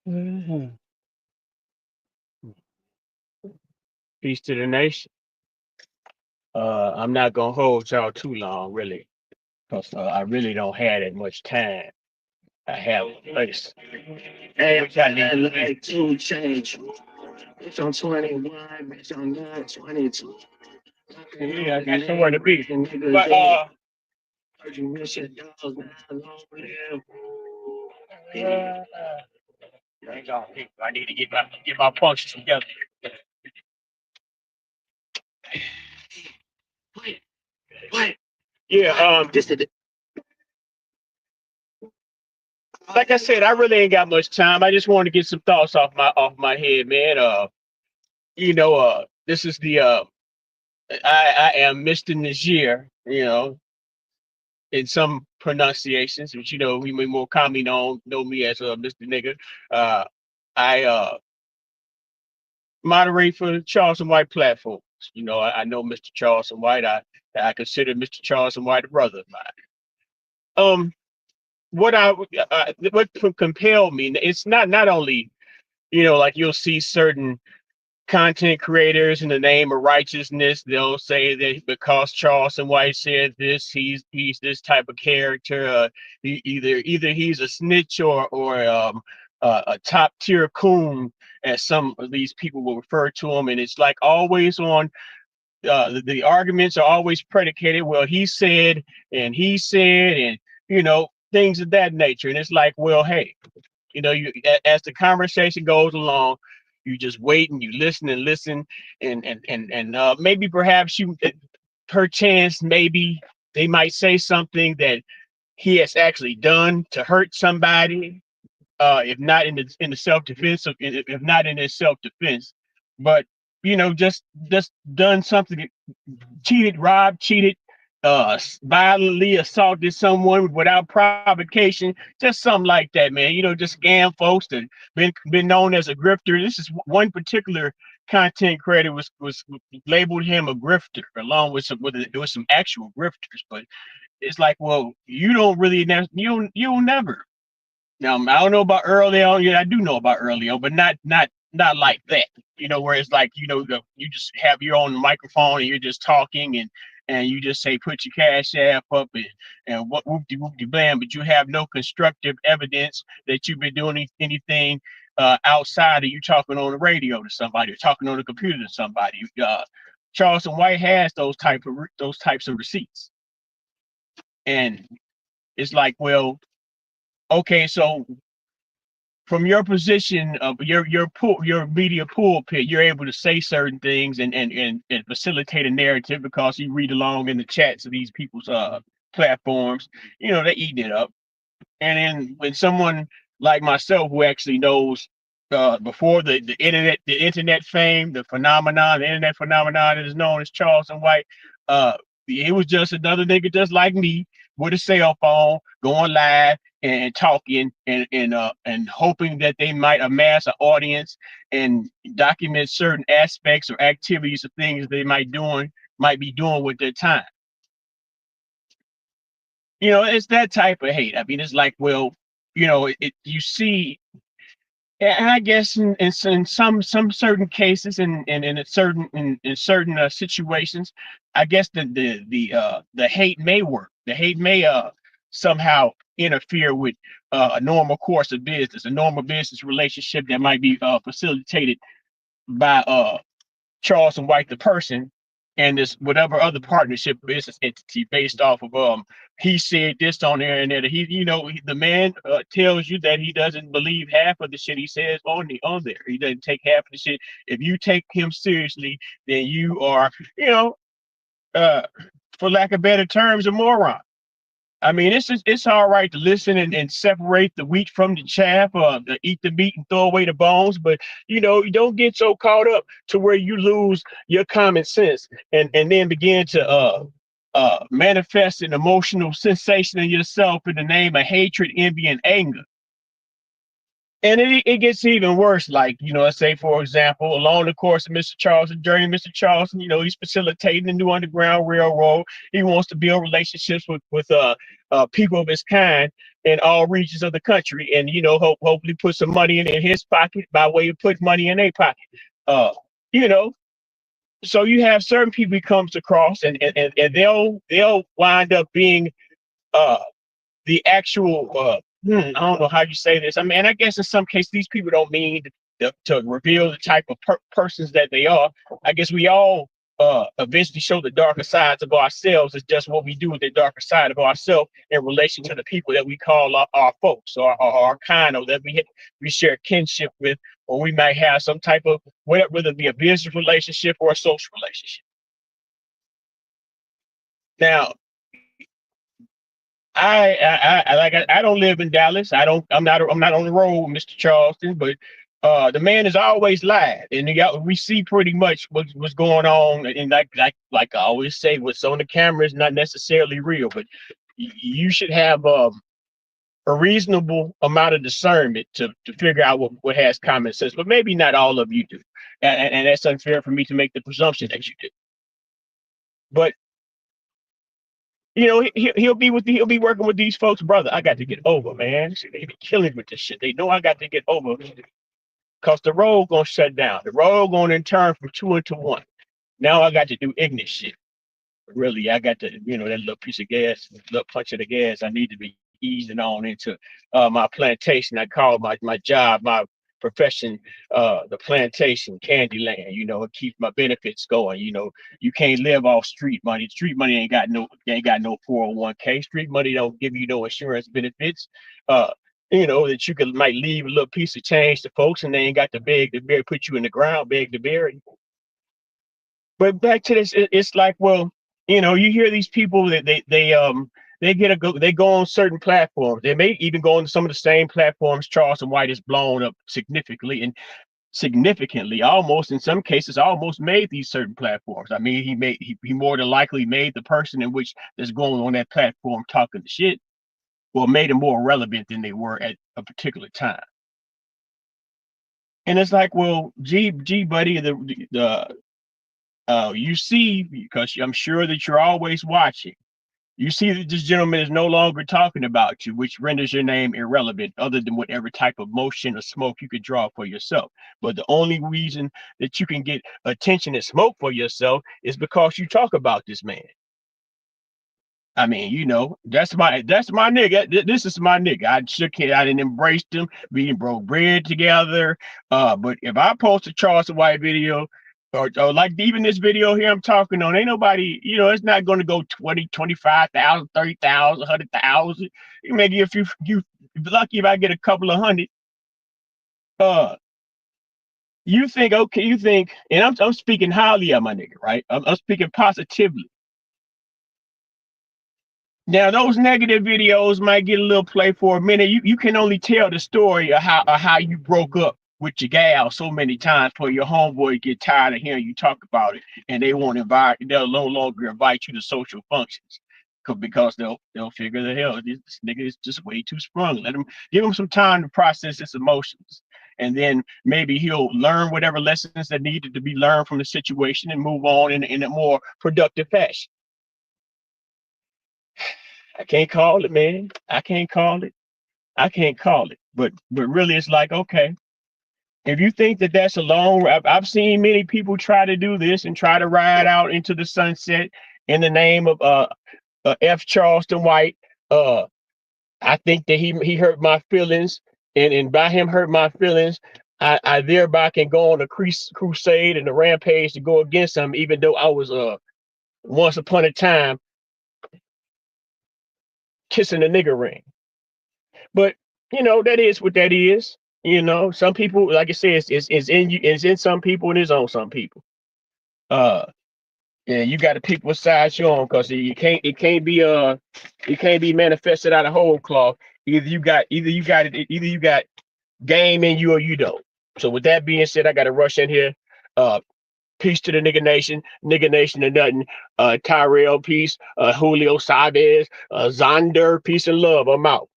Mhm. Peace to the nation. I'm not gonna hold y'all too long, really, because I really don't have that much time. I have a place Hey, which I need I to be. like to change. Bitch, I'm 21, bitch, I'm not 22. Fucking Yeah, I over the got somewhere to name, be. fucking niggas But dead. Heard you miss your dog, now I long live. uh, hang on, I need to get my functions together. What? What? Yeah, What? This is like I said, I really ain't got much time. I just wanted to get some thoughts off my head, man. This is the I am Mr. Niger, in some pronunciations, which we may more commonly know me as Mr. Nigger. Uh, I moderate for the Charleston White platforms. I know Mr. Charleston White. I consider Mr. Charleston White a brother of mine. Um, what compelled me? It's not only like you'll see certain content creators in the name of righteousness, they'll say that because Charleston White said this, he's this type of character. Either he's a snitch or a top tier coon, as some of these people will refer to him. And it's like always on the arguments are always predicated. Well, he said, and things of that nature. And it's like, well, hey, as the conversation goes along, you just wait and you listen and listen, and maybe perhaps perchance maybe they might say something that he has actually done to hurt somebody, if not in the self defense, if not in his self defense, but just done something, cheated, violently assaulted someone without provocation, just something like that, man. Just scam folks that been known as a grifter. This is one particular content creator was labeled him a grifter, along with some actual grifters. But it's like, well, you don't really you'll never. Now I don't know about early on. Yeah, I do know about early on, but not like that. Where it's like you just have your own microphone and you're just talking and you just say put your cash app up and what whoopty whoopty blam, but you have no constructive evidence that you've been doing anything outside of you talking on the radio to somebody or talking on the computer to somebody. Charleston White has those types of receipts, and it's like, well, okay, so from your position of your media pulpit, you're able to say certain things and facilitate a narrative because you read along in the chats of these people's platforms. They're eating it up. And then when someone like myself who actually knows before the internet fame, the internet phenomenon that is known as Charleston White, uh, it was just another nigga just like me with a cell phone going live and talking and hoping that they might amass an audience and document certain aspects or activities or things they might be doing with their time. It's that type of hate. I mean, it's like, well, you see, and I guess in some certain cases and in certain situations, I guess the hate may work. The hate may somehow interfere with a normal course of business, a normal business relationship that might be facilitated by Charleston White the person and this whatever other partnership business entity based off of he said this on there and that the man tells you that he doesn't believe half of the shit he says on there. He doesn't take half of the shit. If you take him seriously, then you are, uh for lack of better terms, a moron. I mean, it's all right to listen and separate the wheat from the chaff, to eat the meat and throw away the bones, but you don't get so caught up to where you lose your common sense and then begin to manifest an emotional sensation in yourself in the name of hatred, envy, and anger. And it gets even worse. Like, let's say, for example, along the course of Mr. Charleston journey, Mr. Charleston, he's facilitating the new Underground Railroad. He wants to build relationships with people of his kind in all regions of the country, and hopefully put some money in his pocket by way of putting money in their pocket. Uh, you know, so you have certain people he comes across, and they'll wind up being uh the actual I don't know how you say this. I mean, I guess in some cases these people don't mean to reveal the type of persons that they are. I guess we all eventually show the darker sides of ourselves. It's just what we do with the darker side of ourselves in relation to the people that we call our folks, or our kind, or that we share kinship with, or we might have some type of whether it be a business relationship or a social relationship. Now, I don't live in Dallas. I'm not on the road, Mr. Charleston, but the man has always lied, and we see pretty much what's going on. And like I always say, what's on the camera is not necessarily real, but you should have a reasonable amount of discernment to figure out what has common sense. But maybe not all of you do, and that's unfair for me to make the presumption that you do. But he'll be working with these folks, brother. I got to get over, man. See, they be killing with this shit. They know I got to get over because the road gonna shut down. The road gonna turn from two into one. Now I got to do ignorant shit. Really, I got to, that little piece of gas, little punch of the gas. I need to be easing on into my plantation. I call my job, my profession, the plantation, Candyland. It keeps my benefits going. You can't live off street money. Street money ain't got no 401k. Street money don't give you no insurance benefits. Uh, that you could might leave a little piece of change to folks, and they ain't got to beg to bury, put you in the ground, beg to bury. But back to this, it's like, well, you hear these people that they go on certain platforms. They may even go on some of the same platforms Charleston White has blown up significantly, almost in some cases, almost made these certain platforms. I mean, he more than likely made the person in which that's going on that platform talking shit, well, made them more relevant than they were at a particular time. And it's like, well, G buddy, the you see, because I'm sure that you're always watching, you see that this gentleman is no longer talking about you, which renders your name irrelevant, other than whatever type of motion or smoke you could draw for yourself. But the only reason that you can get attention and smoke for yourself is because you talk about this man. I mean, that's my nigga. This is my nigga. I shook him, I didn't embrace him. We broke bread together. But if I post a Charleston White video, or like even this video here I'm talking on, ain't nobody, it's not going to go 20, 25,000, 30,000, 100,000. You may get you lucky if I get a couple of hundred. Uh, you think, and I'm speaking highly of my nigga, right? I'm speaking positively. Now, those negative videos might get a little play for a minute. You can only tell the story of how you broke up with your gal so many times for your homeboy get tired of hearing you talk about it, and they'll no longer invite you to social functions because they'll figure the hell this nigga is just way too sprung. Give him some time to process his emotions, and then maybe he'll learn whatever lessons that needed to be learned from the situation and move on in a more productive fashion. I can't call it, man. I can't call it. I can't call it. But really, it's like, okay, if you think that that's a long, I've seen many people try to do this and try to ride out into the sunset in the name of F. Charleston White. Uh, I think that he hurt my feelings, and by him hurt my feelings, I thereby can go on a crusade and a rampage to go against him, even though I was once upon a time kissing a nigger ring. But that is what that is. Some people, like I said, it's in you, it's in some people and it's on some people. Uh, and you got to pick what side you're on, because it can't be manifested out of whole cloth. Either you got game in you or you don't. So with that being said, I got to rush in here. Peace to the nigga nation and nothing. Tyrell, peace. Julio Sabez, Zonder, peace and love. I'm out.